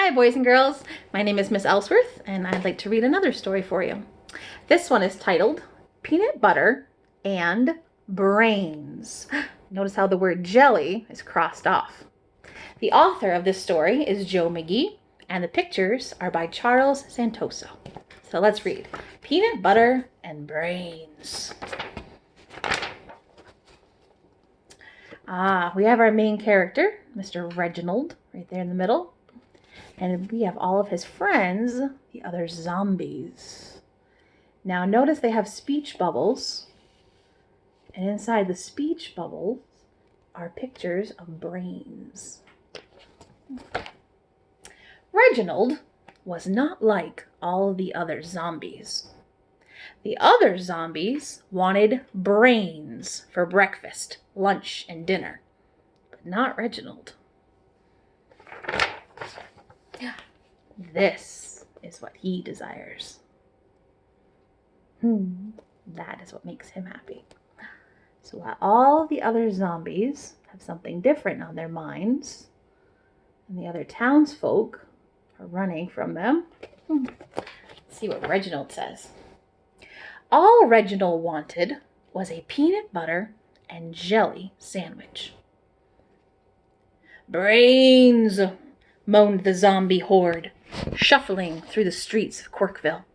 Hi, boys and girls. My name is Miss Ellsworth, and I'd like to read another story for you. This one is titled Peanut Butter and Brains. Notice how the word jelly is crossed off. The author of this story is Joe McGee, and the pictures are by Charles Santoso. So let's read Peanut Butter and Brains. We have our main character, Mr. Reginald, right there in the middle. And we have all of his friends, the other zombies. Now notice they have speech bubbles. And inside the speech bubbles are pictures of brains. Reginald was not like all the other zombies. The other zombies wanted brains for breakfast, lunch, and dinner, but not Reginald. This is what he desires. That is what makes him happy. So while all the other zombies have something different on their minds, and the other townsfolk are running from them, let's see what Reginald says. All Reginald wanted was a peanut butter and jelly sandwich. Brains, moaned the zombie horde, shuffling through the streets of Corkville.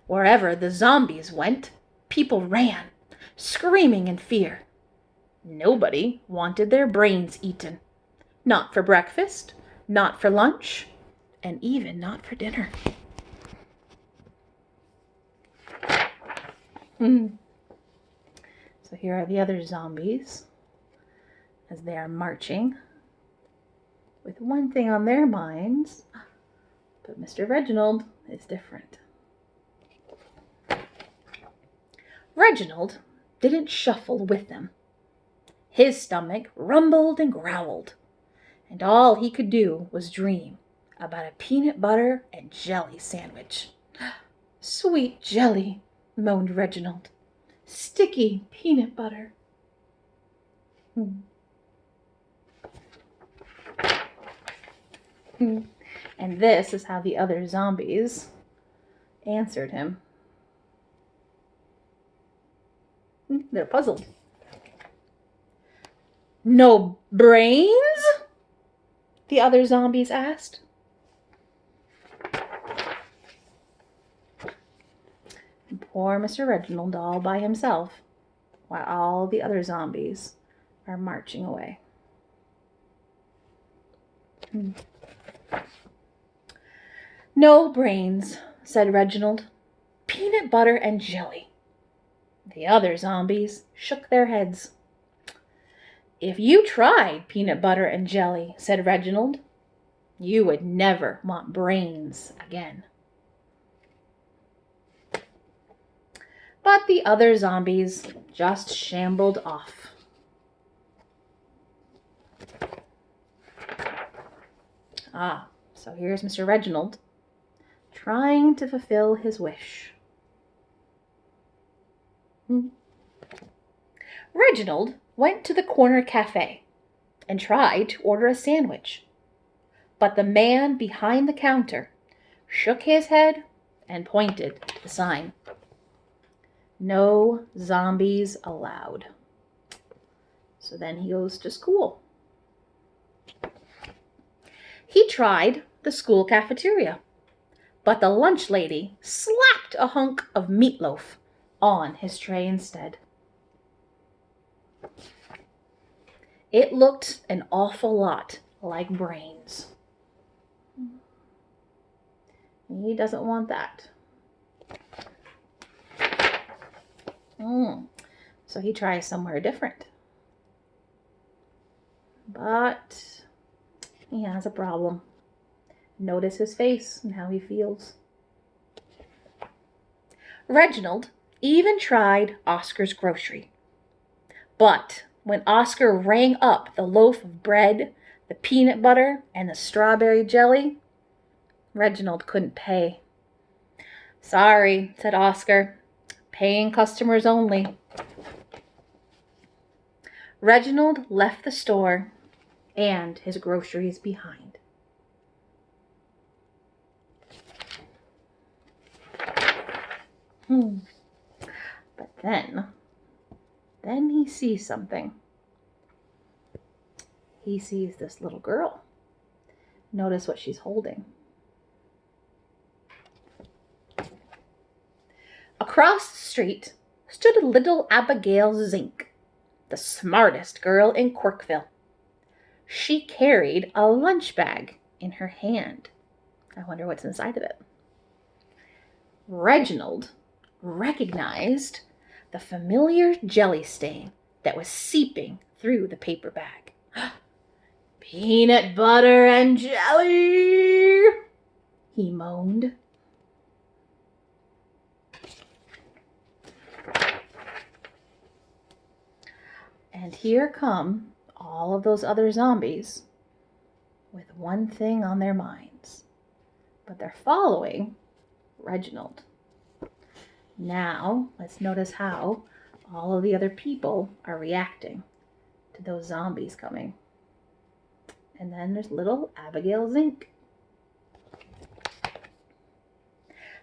Wherever the zombies went, people ran, screaming in fear. Nobody wanted their brains eaten. Not for breakfast, not for lunch, and even not for dinner. So here are the other zombies as they are marching with one thing on their minds, but Mr. Reginald is different. Reginald didn't shuffle with them. His stomach rumbled and growled, and all he could do was dream about a peanut butter and jelly sandwich. Sweet jelly, moaned Reginald. Sticky peanut butter. And this is how the other zombies answered him. They're puzzled. No brains? The other zombies asked. And poor Mr. Reginald all by himself, while all the other zombies are marching away. No brains, said Reginald. Peanut butter and jelly. The other zombies shook their heads. If you tried peanut butter and jelly, said Reginald, you would never want brains again. But the other zombies just shambled off. So here's Mr. Reginald trying to fulfill his wish. Reginald went to the corner cafe and tried to order a sandwich. But the man behind the counter shook his head and pointed to the sign. No zombies allowed. So then he goes to school. He tried the school cafeteria, but the lunch lady slapped a hunk of meatloaf on his tray instead. It looked an awful lot like brains. He doesn't want that. So he tries somewhere different. But he has a problem. Notice his face and how he feels. Reginald even tried Oscar's grocery. But when Oscar rang up the loaf of bread, the peanut butter, and the strawberry jelly, Reginald couldn't pay. Sorry, said Oscar. Paying customers only. Reginald left the store and his groceries behind. Hmm. But then he sees something. He sees this little girl. Notice what she's holding. Across the street stood little Abigail Zink, the smartest girl in Corkville. She carried a lunch bag in her hand. I wonder what's inside of it. Reginald recognized the familiar jelly stain that was seeping through the paper bag. Peanut butter and jelly, he moaned. And here come all of those other zombies with one thing on their minds. But they're following Reginald. Now, let's notice how all of the other people are reacting to those zombies coming. And then there's little Abigail Zink.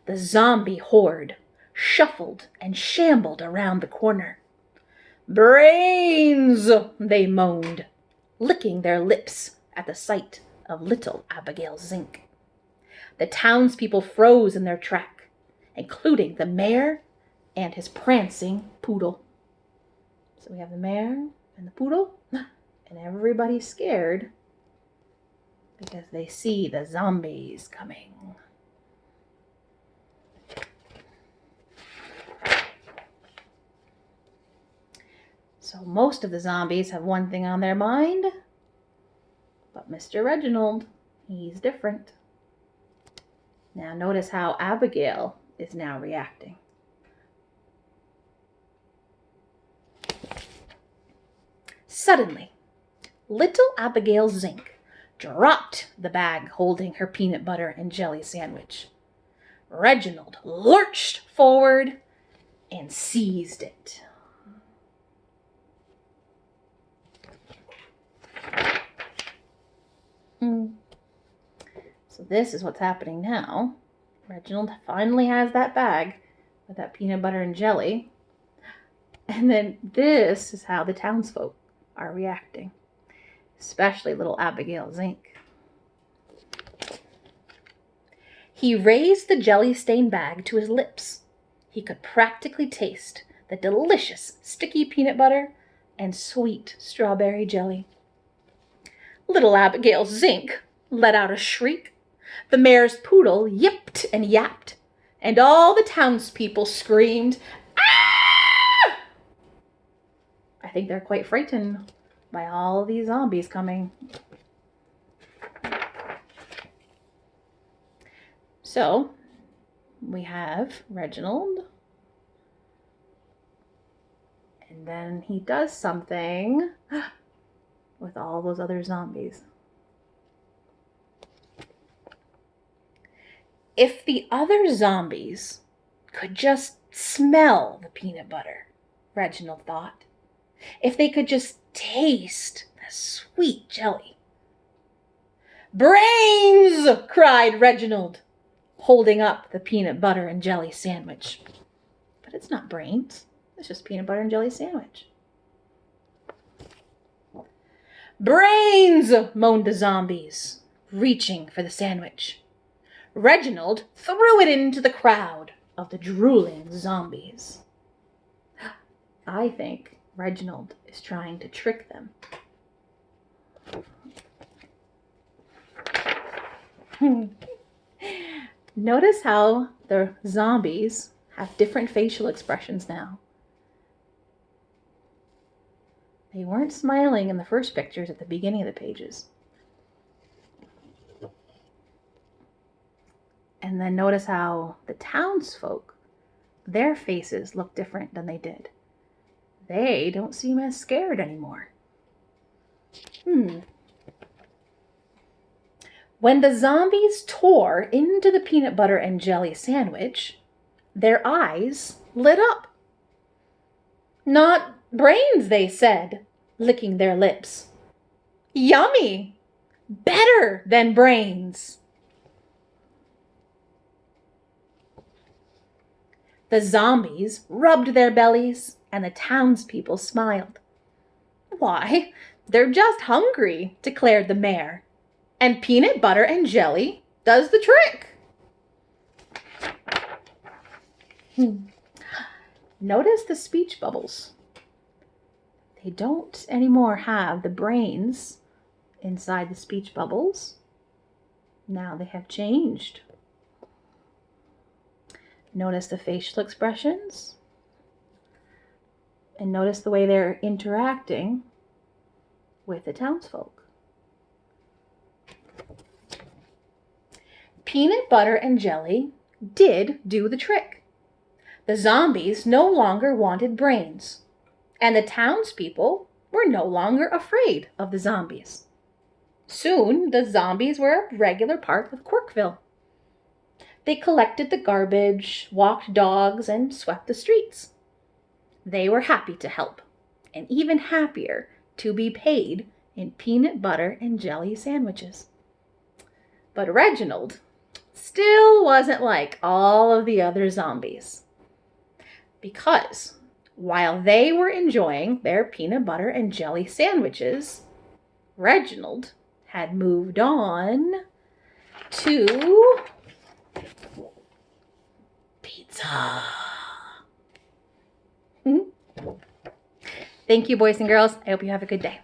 The zombie horde shuffled and shambled around the corner. Brains, they moaned, licking their lips at the sight of little Abigail Zink. The townspeople froze in their track, including the mayor and his prancing poodle. So we have the mayor and the poodle, and everybody's scared because they see the zombies coming. So most of the zombies have one thing on their mind, but Mr. Reginald, he's different. Now notice how Abigail is now reacting. Suddenly, little Abigail Zink dropped the bag holding her peanut butter and jelly sandwich. Reginald lurched forward and seized it. So this is what's happening now. Reginald finally has that bag with that peanut butter and jelly. And then this is how the townsfolk are reacting, especially little Abigail Zink. He raised the jelly-stained bag to his lips. He could practically taste the delicious sticky peanut butter and sweet strawberry jelly. Little Abigail Zink let out a shriek. The mayor's poodle yipped and yapped, and all the townspeople screamed, "Ah!" I think they're quite frightened by all these zombies coming. So, we have Reginald, and then he does something with all those other zombies. If the other zombies could just smell the peanut butter, Reginald thought. If they could just taste the sweet jelly. Brains! Cried Reginald, holding up the peanut butter and jelly sandwich. But it's not brains. It's just peanut butter and jelly sandwich. Brains! Moaned the zombies, reaching for the sandwich. Reginald threw it into the crowd of the drooling zombies. I think Reginald is trying to trick them. Notice how the zombies have different facial expressions now. They weren't smiling in the first pictures at the beginning of the pages. And then notice how the townsfolk, their faces look different than they did. They don't seem as scared anymore. When the zombies tore into the peanut butter and jelly sandwich, their eyes lit up. Not brains, they said, licking their lips. Yummy! Better than brains! The zombies rubbed their bellies, and the townspeople smiled. "Why, they're just hungry," declared the mayor. "And peanut butter and jelly does the trick." Notice the speech bubbles. They don't anymore have the brains inside the speech bubbles. Now they have changed. Notice the facial expressions. And notice the way they're interacting with the townsfolk. Peanut butter and jelly did do the trick. The zombies no longer wanted brains, and the townspeople were no longer afraid of the zombies. Soon, the zombies were a regular part of Quirkville. They collected the garbage, walked dogs, and swept the streets. They were happy to help, and even happier to be paid in peanut butter and jelly sandwiches. But Reginald still wasn't like all of the other zombies. Because while they were enjoying their peanut butter and jelly sandwiches, Reginald had moved on to pizza. Thank you, boys and girls. I hope you have a good day.